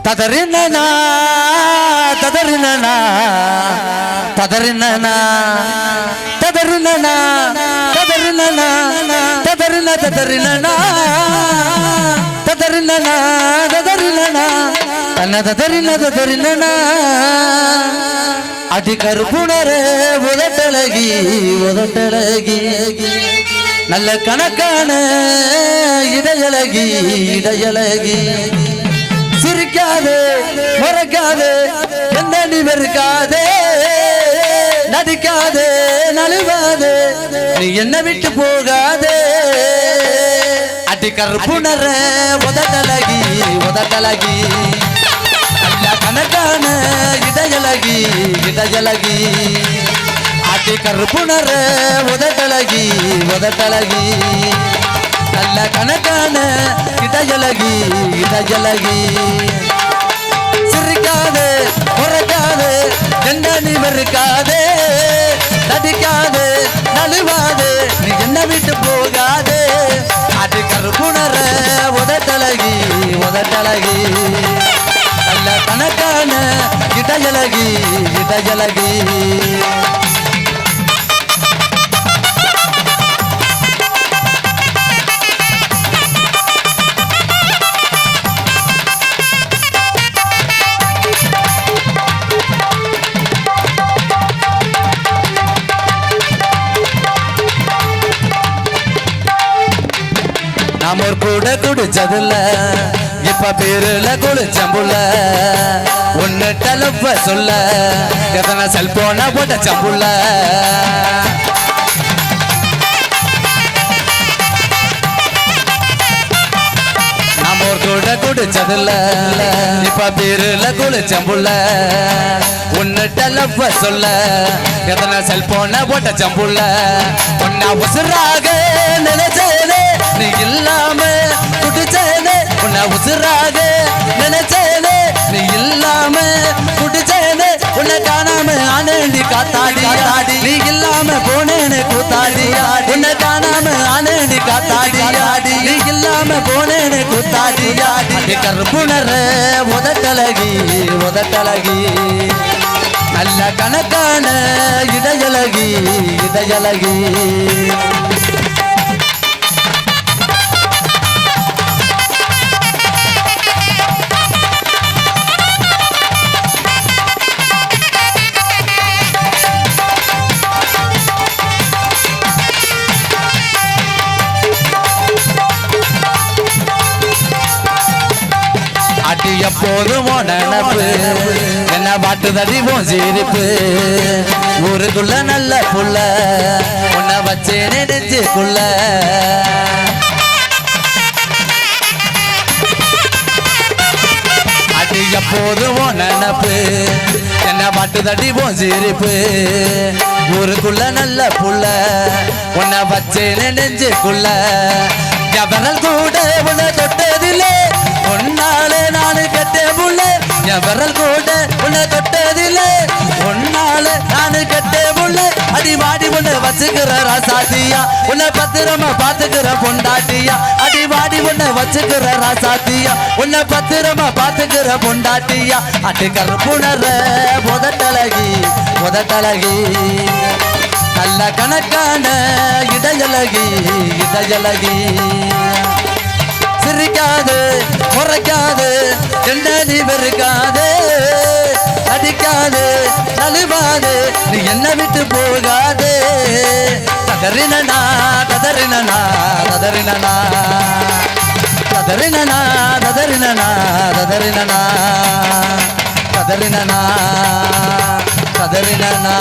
ததறினனா ததறினனா ததறினனா ததறினனா ததறினனா ததறின ததறினனா ததறினனா ததறினனா தன்ன ததறின ததறினனா அடி கருப்புணரே உதட்டழகி உதட்டழகி நல்ல கணக்கான இடையழகி இடையழகி சிரிக்காதே முறைக்காதே எந்த நிவருக்காதே நடிக்காதே நழுவாதே நீ என்ன விட்டு போகாதே அடி கருப்புணர உதட்டழகி உதட்டழகி நல்ல கணக்கான இடையழகி இடையழகி அடி கருப்புணர உதட்டழகி உதட்டழகி நல்ல கணக்கான இடையழகி இடையழகி சிரிக்காதே முறைக்காதே எந்த நிவருக்காதே நடிக்காதே நழுவாதே நீ என்ன விட்டு போகாதே அது கருப்புணர உதட்டழகி உதட்டழகி நல்ல கணக்கான இடையழகி இடையழகி நாம ஒரு கூட குடிச்சதுல இப்ப பேருல குளிச்சம்புள்ள ஒன்னு டலப்ப சொல்ல எத்தனை செல்போன போட்ட சம்புள்ள நாம ஒரு கூட குடிச்சதுல இப்ப பேருல குளிச்சம்புள்ள ஒன்னு டலப்ப சொல்ல எத்தனை செல்போன போட்ட சம்புள்ள ஒன்னா உசுராக நினைச்சேனே நீ இல்லாம குடிச்சேனே உன்னை உசுராக நினைச்சேனே நீ இல்லாம குடிச்சேனே உன்னை காணாம ஆனேண்டி காத்தாடி ஆடி நீ இல்லாம போனேனே கூத்தாடி உன்னை காணாம ஆனேண்டி காத்தாடி ஆடி நீ இல்லாம போனேனே கூத்தாடி ஆடி கருப்புணர உதட்டழகி உதட்டழகி நல்ல கணக்கான இடையழகி இடையழகி எப்போதும் நினப்பு என்ன பாட்டு தடிவோம் சிரிப்பு ஊருக்குள்ள நல்ல புள்ள உன்னை வச்சு நெடுச்சுக்குள்ள அடி எப்போதும் நினப்பு என்ன பாட்டு தடிவோம் சிரிப்பு ஊருக்குள்ள நல்ல புள்ள உன்னை வச்சு நெடுச்சுக்குள்ள எவரல் கூட உன்னை தொட்டதில்லை ஒன்னாலே நானு கெட்ட புள்ள என் விரல் கூட உன்னை தொட்டதில்லை ஒன்னாலே நானு கெட்ட புள்ள அடி வாடி உன்னை வச்சுக்கிற ராசாத்தியா உன்னை பத்திரமா பாத்துக்கிற பொண்டாட்டியா அடி வாடி உன்னை வச்சுக்கிற ராசாத்தியா உன்னை பத்திரமா பாத்துக்கிற பொண்டாட்டியா அடி கருப்புணர உதட்டழகி உதட்டழகி நல்ல கணக்கான இடையழகி இடையழகி சிரிக்காது முறைக்காது என்ன நீ வெறுக்காது அடிக்காது நழுவாது நீ என்ன விட்டு போகாது ததறினனா ததறினனா ததறினனா ததறினனா ததறினனா ததறினனா ததறினனா ததறினனா